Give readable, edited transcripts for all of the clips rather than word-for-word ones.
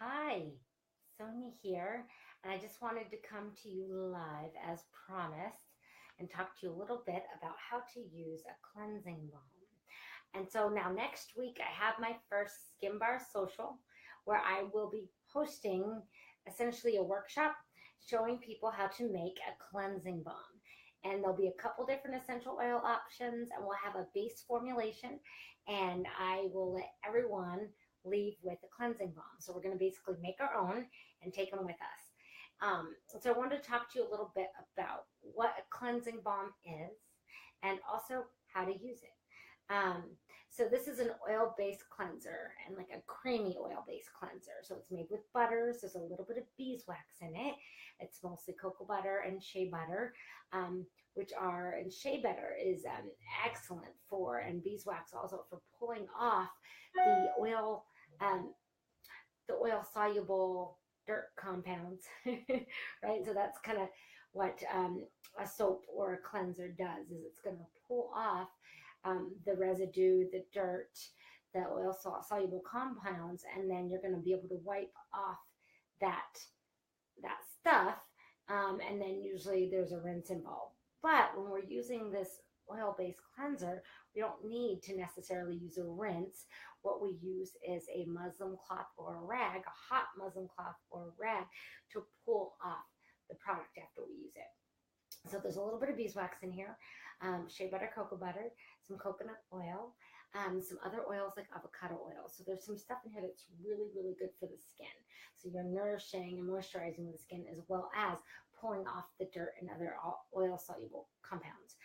Hi, Sonia here, and I just wanted to come to you live as promised and talk to you a little bit about how to use a cleansing balm. And so now next week I have my first Skin Bar social where I will be hosting essentially a workshop showing people how to make a cleansing balm. And there'll be a couple different essential oil options, and we'll have a base formulation, and I will let everyone leave with a cleansing balm. So we're going to basically make our own and take them with us. So I wanted to talk to you a little bit about what a cleansing balm is and also how to use it. Um, so this is an oil-based cleanser and like a creamy oil-based cleanser. So it's made with butters. There's a little bit of beeswax in it. It's mostly cocoa butter and shea butter, and shea butter is excellent for, and beeswax also for pulling off the oil, um, the oil soluble dirt compounds, right? So that's kind of what a soap or a cleanser does, is it's going to pull off the residue, the dirt, the oil soluble compounds, and then you're going to be able to wipe off that stuff. And then usually there's a rinse involved. But when we're using this oil-based cleanser, we don't need to necessarily use a rinse. What we use is a muslin cloth or a rag, a hot muslin cloth or a rag, to pull off the product after we use it. So there's a little bit of beeswax in here, shea butter, cocoa butter, some coconut oil, some other oils like avocado oil. So there's some stuff in here that's really, really good for the skin. So you're nourishing and moisturizing the skin as well as pulling off the dirt and other oil soluble compounds.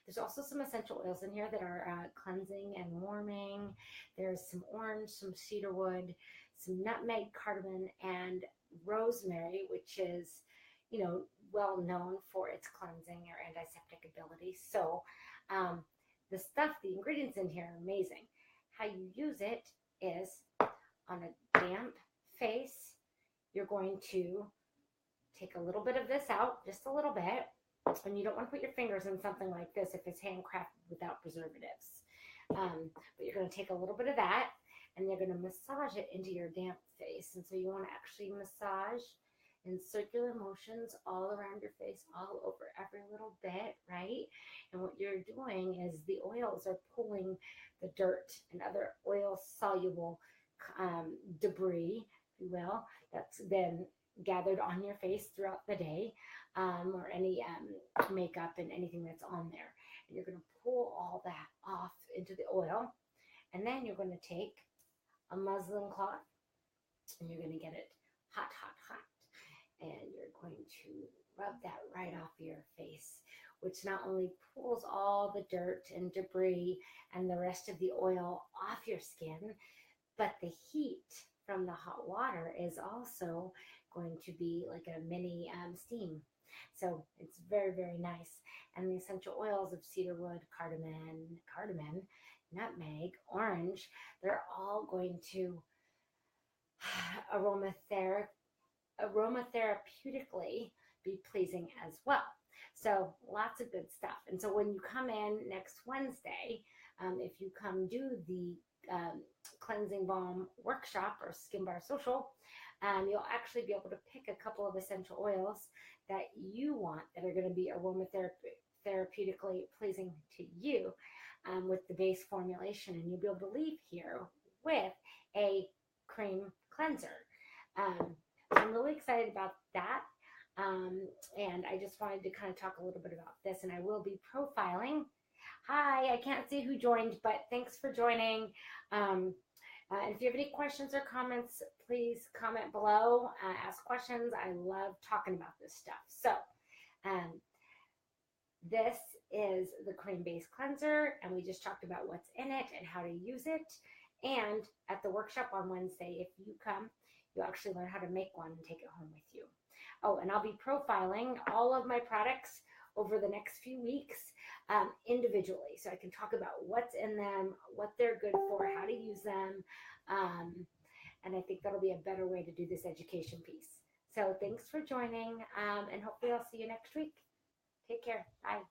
There's also some essential oils in here that are cleansing and warming. There's some orange, some cedarwood, some nutmeg, cardamom, and rosemary, which is, well known for its cleansing or antiseptic ability. So the ingredients in here are amazing. How you use it is on a damp face, you're going to take a little bit of this out, just a little bit, and you don't want to put your fingers in something like this if it's handcrafted without preservatives. But you're going to take a little bit of that, and you're going to massage it into your damp face. And so you want to actually massage in circular motions all around your face, all over every little bit, right? And what you're doing is the oils are pulling the dirt and other oil soluble debris, if you will, that's been gathered on your face throughout the day, or any makeup and anything that's on there. And you're going to pull all that off into the oil. And then you're going to take a muslin cloth and you're going to get it hot, hot, hot. And you're going to rub that right off your face, which not only pulls all the dirt and debris and the rest of the oil off your skin, but the heat from the hot water is also going to be like a mini steam. So it's very, very nice. And the essential oils of cedarwood, cardamom, nutmeg, orange, they're all going to aromatherapeutically be pleasing as well. So lots of good stuff. And so when you come in next Wednesday, if you come do the cleansing balm workshop or skin bar social, you'll actually be able to pick a couple of essential oils that you want that are going to be aromatherapeutically pleasing to you with the base formulation, and you'll be able to leave here with a cream cleanser. I'm really excited about that. And I just wanted to kind of talk a little bit about this, and I will be profiling. Hi, I can't see who joined, but thanks for joining. And if you have any questions or comments, please comment below, ask questions. I love talking about this stuff. So this is the cream-based cleanser, and we just talked about what's in it and how to use it. And at the workshop on Wednesday, if you come, you'll actually learn how to make one and take it home with you. Oh, and I'll be profiling all of my products over the next few weeks individually. So I can talk about what's in them, what they're good for, how to use them. And I think that'll be a better way to do this education piece. So thanks for joining, and hopefully I'll see you next week. Take care. Bye.